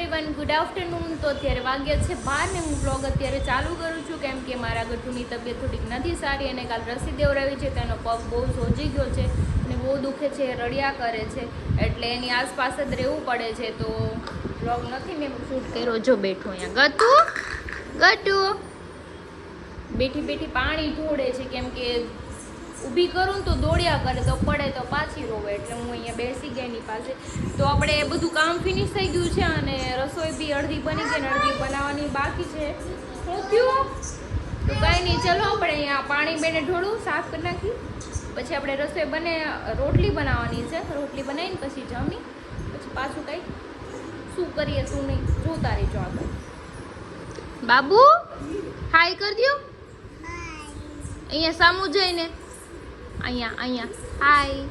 Everyone, good afternoon. તો અત્યારે વાગ્યા છે 12 ને હું વ્લોગ અત્યારે ચાલુ કરું છું કેમ કે મારા ગટુની તબિયત થોડીક નથી સારી અને કાલ રસી દેવડાવી છે. તેનો પગ બહુ સોજી ગયો છે અને બહુ દુખે છે, રડ્યા કરે છે, એટલે એની આસપાસ જ રહેવું પડે છે. તો વ્લોગ નથી મેં શૂટ કર્યો. જો બેઠો અહીંયા ગટુ બેઠી બેઠી પાણી ઢોળે છે કેમ કે ઊભી કરું તો દોડ્યા કરે, તો પડે તો પાછી રોવે, એટલે હું અહીંયા બેસી ગઈ એની પાસે. તો આપણે બધું કામ ફિનિશ થઈ ગયું છે અને રસોઈ બી અડધી બની ગઈ અને અડધી બનાવવાની બાકી છે. શું થયું? તો કાંઈ નહીં, ચલો આપણે અહીંયા પાણી બેને ઢોળું સાફ કરી નાખી, પછી આપણે રસોઈ રોટલી બનાવવાની છે. રોટલી બનાવીને પછી જમી, પછી પાછું કંઈ શું કરીએ શું નહીં જોતા રહીજો આગળ. બાબુ હાય કરી દો અહીંયા સામું જઈને, અહીંયા હાય.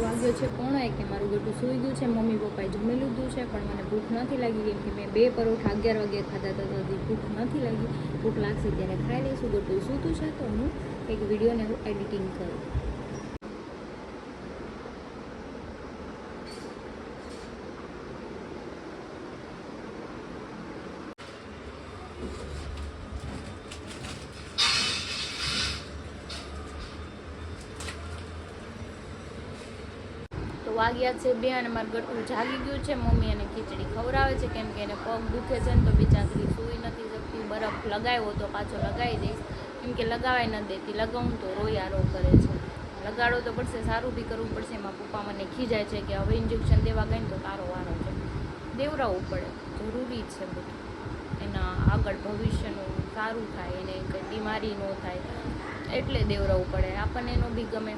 વાગ્યો છે 1:30 કે મારું ગટું સૂઈ ગયું છે. મમ્મી પપ્પાએ જમી લીધું છે પણ મને ભૂખ નથી લાગી કેમ કે મેં 2 પરોઠા 11 વાગે ખાધા હતા, તો હજી ભૂખ નથી લાગી. ભૂખ લાગશે ત્યારે ખાઈ લઈશું. ગટું સૂતું છે તો હું એક વિડીયોને હું એડિટિંગ કરું. વાગ્યા છે 2 અને મારું ગટું જાગી ગયું છે. મમ્મી એને ખીચડી ખવડાવે છે કેમ કે એને પગ દુખે છે ને તો બિચારી સૂઈ નથી શકતી. બરફ લગાવ્યો તો પાછો લગાવી દઈશ કેમ કે લગાવાય ન દેતી, લગાવું તો રોયારો કરે છે. લગાડો તો પડશે, સારું બી કરવું પડશે. એમાં પપ્પા મને ખીજાય છે કે હવે ઇન્જેક્શન દેવા ગઈ ને તો તારો વારો છે, દેવડાવવું પડે, જરૂરી છે બધું. એના આગળ ભવિષ્યનું સારું થાય, એને કંઈ બીમારી ન થાય એટલે દેવડાવવું પડે. આપણને એનો બી ગમે,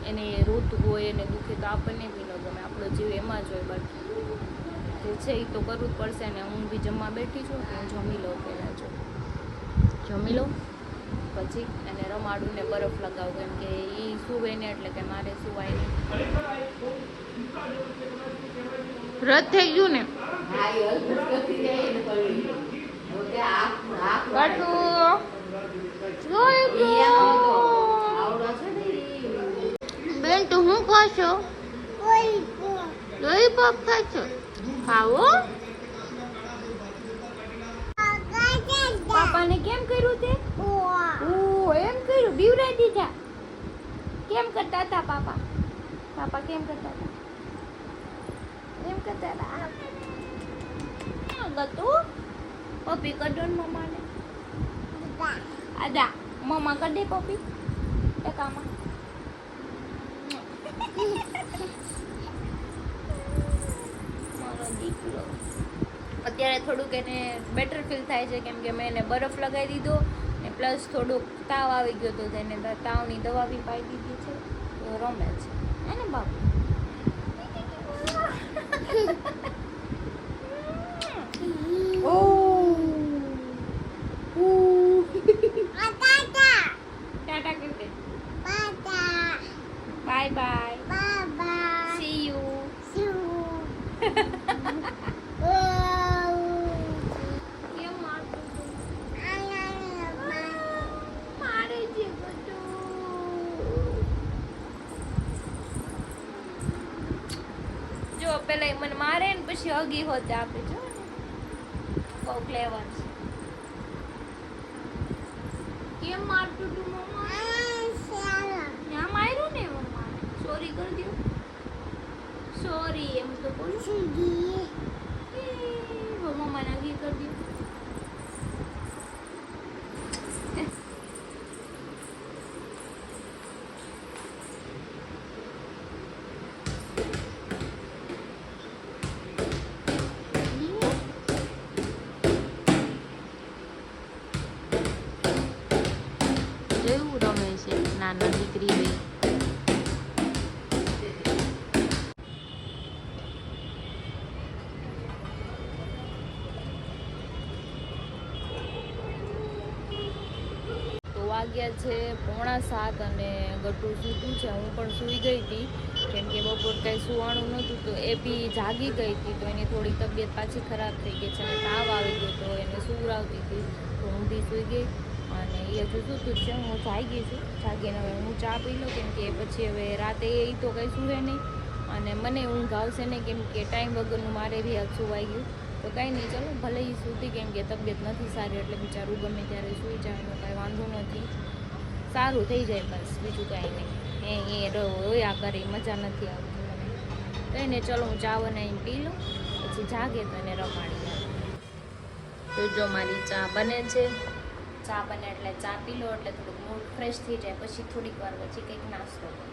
એને રોતું હોય, એને દુખે તો આપણને બી ન ગમે, આપણો જીવ એમાં જ હોય. બટ જે છે એ તો કરવું જ પડશે. ને હું બી જમવા બેઠી છું, હું જમી લઉં પહેલાં. જમી લઉં પછી એને રમાડું ને બરફ લગાવું કેમ કે એ સૂવે ને એટલે કે મારે સુવાય નહીં. રદ થઈ ગયું ને બેન, તો હું ખાશો? લોહી પપ ખાશો? ખાવો. પાપાને કેમ કર્યું તે? એમ કર્યું, બીવરાઈ દીધા. કેમ કરતા હતા પાપા? પાપા કેમ કરતા હતા? એમ કરતા હતા. ગતું પપ્પી કરજો ને મમ્માને. આદા મમ્મા કરી દે પપ્પી ટકામાં. મારો દીકરો અત્યારે થોડુંક એને બેટર ફીલ થાય છે કેમ કે મેં એને બરફ લગાવી દીધો ને પ્લસ થોડોક તાવ આવી ગયો તો તેને તાવની દવા બી પાઈ દીધી છે. તો રમે છે એને બાપુ. ટાટા કરી દે. Bye bye. See you. જો પેલા મને મારે ને પછી હગી હોતે આપે. જો કોક લેવાનું કેમ મારતું તું મમ્મા? ત્યાં માર્યું ને મમ્મા. સોરી કરી દો. સોરી એમ તો બોલું. મમ્મા નગી કરી દો. જેવું રમે છે નાના દીકરી ભાઈ. તો વાગ્યા છે 6:45 અને ગટુ સૂતું છે. હું પણ સૂઈ ગઈ હતી કેમ કે બપોર કંઈ સુવાનું નહોતું તો એ બી જાગી ગઈ હતી. તો એની થોડી તબિયત પાછી ખરાબ થઈ ગઈ છે અને તાવ આવી ગયો તો એને સુવડાવતી હતી. તો હું બી સૂઈ ગઈ અને એ હજુ સૂતું જ છે. હું જાગી છું. જાગીને હવે હું ચા પી લઉં કેમ કે પછી હવે રાતે એ તો કંઈ સૂવે નહીં અને મને ઊંઘ આવશે ને કેમ કે ટાઈમ વગરનું મારે બી આજ સુવાઈ ગયું. તો કાંઈ નહીં, ચલો ભલે એ સૂતી, કેમ કે તબિયત નથી સારી એટલે બિચારું ગમે ત્યારે સૂઈ જાય એનો કાંઈ વાંધો નથી, સારું થઈ જાય બસ, બીજું કાંઈ નહીં. એ રોયા કરે, મજા નથી આવતી મને. કંઈ નહીં, ચલો હું ચા બનાવીને પી લઉં, પછી જાગે તો એને રમાડી આવે. તો જો મારી ચા બને છે, ચા બને એટલે ચા પી લો એટલે થોડુંક મૂડ ફ્રેશ થઈ જાય, પછી થોડીક વાર પછી કંઈક નાસ્તો કરો.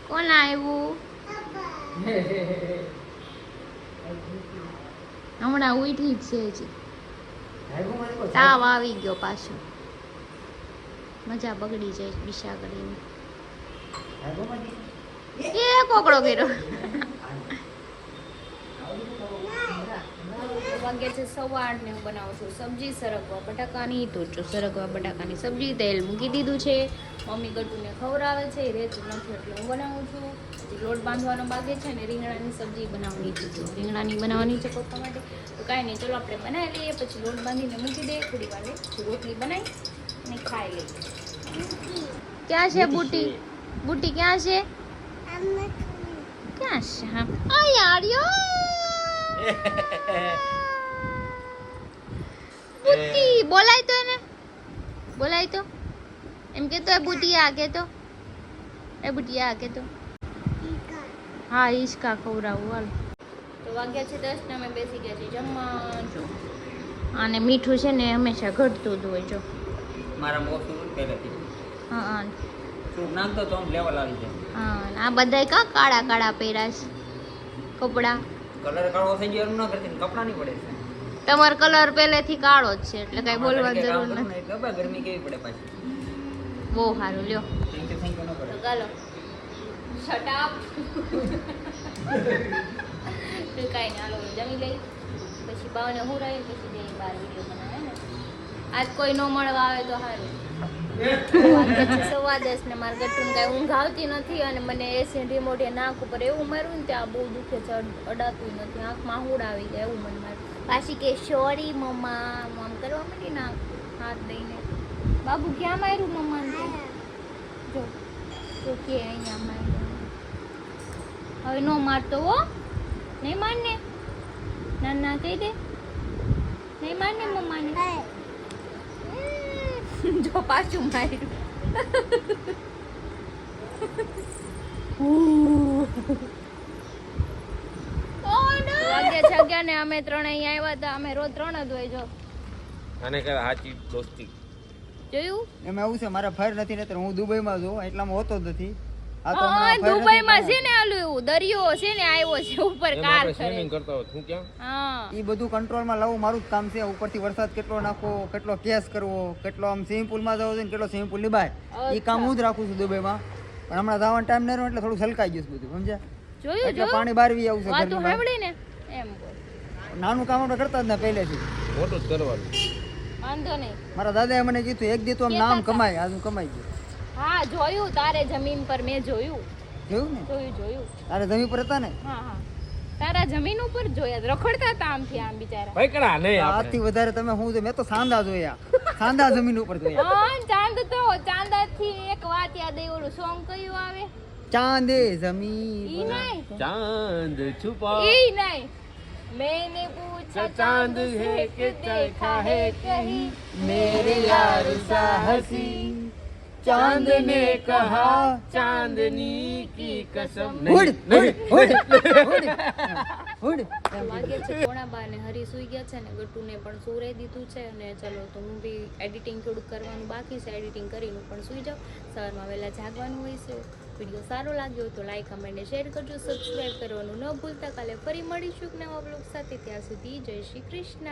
કોણ આવ્યું? હમણાં ઉઠી જ છે હજી, તાવ આવી ગયો પાછો, મજા બગડી જાય દિશા કરીને. એ કોકડો કર્યો. વાગે છે 8:15 ને હું બનાવું છું સબ્જી સરગવા બટાકાની. તો જો સરગવા બટાકાની સબ્જી, તેલ મૂકી દીધું છે, મમ્મી ગટુને ખવડાવે છે, રેતું નથી એટલે હું બનાવું છું. હજી લોટ બાંધવાનો બાકી છે ને રીંગણાની સબ્જી બનાવવાની છે, રીંગણાની બનાવવાની છે પપ્પા માટે. તો કાંઈ નહીં, ચલો આપણે બનાવી લઈએ, પછી લોટ બાંધીને મૂકી દઈએ, થોડી વાર રોટલી બનાવી અને ખાઈ લઈએ. ક્યાં છે બુટી? બુટી ક્યાં છે? ક્યાં છે? હા આ યાર બુટી બોલાય તો એને, બોલાય તો એમ કે તો એ બુટિયા કે તો એ બુટિયા કે તો હા ઈસકા ખવડાવું હાલ. તો વાગ્યા છે 10 ને અમે બેસી ગયા છીએ જમવા. જો અને મીઠું છે ને હંમેશા ઘટતું જ હોય. જો મારા મોસું પહેલેથી હા સૂપ નાખતો તો આમ લેવલ આવી જાય. હા આ બધાય કા કાળા કાળા પહેર્યા છે કપડા. કલર કાળો થઈ ગયો એમ ન કરતી ને કપડા નહીં પડે છે. તમારો કલર પહેલેથી કાળો જ છે એટલે કઈ બોલવાની જરૂર નથી. ગબા ગરમી કેવી પડે પાછી. બહુ સારું લ્યો. થેન્ક યુ ન પડે. તો ચાલો શટ અપ. તો કાંઈ નહીં, હાલો જમી લઈ પછી બાવને હુરાય પછી જઈ બહાર વિડીયો બનાવે ને. આજ કોઈ ન મળવા આવે તો સારું. 10:15 ને મારા ગટુને કાંઈ ઊંઘ આવતી નથી અને મને એસી રિમોટે નાક ઉપર એવું માર્યું ને ત્યાં બહુ દુખે છે, અડાતું નથી, આંખમાં હુડ આવી જાય એવું મને માર્યું. પાછી કે સોરી મમ્મા આમ કરવા માંડી ના હાથ દઈને. બાબુ ક્યાં માર્યું મમ્માને? જો તો કે અહીંયા માર્યું. હવે નો મારતો હો, નહીં મારને, ના ના કહી દે, નહીં મારને મમ્માને. જો પાછું માર્યું. વાગ્યા 11 ને અમે 3 અહીંયા આવ્યા હતા. અમે રોજ 3 જ હોય. જો આને કહેવાય સાચી દોસ્તી. જોયું એમ એવું છે, મારા ફાયર નથી ને હું દુબઈમાં છું એટલામાં હોતો જ નથી. દુબઈમાં છે ને આલું એવું દરિયો છે ને આવ્યો છે ઉપર કાર સ્વિમિંગ કરતો હોય હું કેમ? હા એ બધું કંટ્રોલમાં લાવવું મારું જ કામ છે. ઉપરથી વરસાદ કેટલો નાખવો, કેટલો કેસ કરવો, કેટલો આમ સ્વિમિંગ પુલમાં જવો છે ને કેટલો સ્વિમિંગ પુલ ની બહાર, એ કામ હું જ રાખું છું દુબઈમાં. પણ હમણાં જવાનો ટાઈમ ન રહ્યો એટલે થોડું છલકાઈ ગયું બધું, સમજ્યા? જોયું એટલે પાણી બહાર વી આવશે વાતું સાંભળી ને એમ બોલ. નાનું કામ આપણે કરતા જ ને પહેલેથી, મોટું જ કરવાનું. વાંધો નહીં. મારા દાદાએ મને કીધું એક દી તો આમ નામ કમાય, આજ હું કમાઈ ગયું. હા જોયું તારે જમીન પર મેં જોયું જોયું ને? જોયું. તારે જમીન પર હતા ને? હા તારા જમીન ઉપર જોયા, રખડતા હતા આમથી આમ બિચારા. પકડા નહીં આથી વધારે તમે હું મેં તો સાંદા જોયા, સાંદા જમીન ઉપર જોયા. હા ચાંદાથી એક વાત યાદ આવી, ઓલું સોંગ કયું આવે? ચાંદે જમીન ઈ નહીં, ચાંદ છુપા ઈ નહીં. मैंने पूछा चांद से कि देखा है कहीं मेरे यार सा हसी, चांद ने कहा ચાંદની કી કસમ ઉડ ઉડ ઉડ ઉડ. વાગે છે 11:15 ને હરી સુઈ ગયા છે ને ગટુને પણ સુરે દીધું છે. અને ચલો તો હું બી એડિટિંગ થોડુંક કરવાનું બાકી છે, એડિટિંગ કરીને પણ સુઈ જાઉં. સવારમાં વહેલા જાગવાનું હોય છે. વિડીયો સારો લાગ્યો તો લાઈક કમેન્ટ અને શેર કરજો, સબસ્ક્રાઈબ કરવાનું ન ભૂલતા. કાલે ફરી મળીશું નવા બ્લોગ સાથે. ત્યાં સુધી જય શ્રી કૃષ્ણ.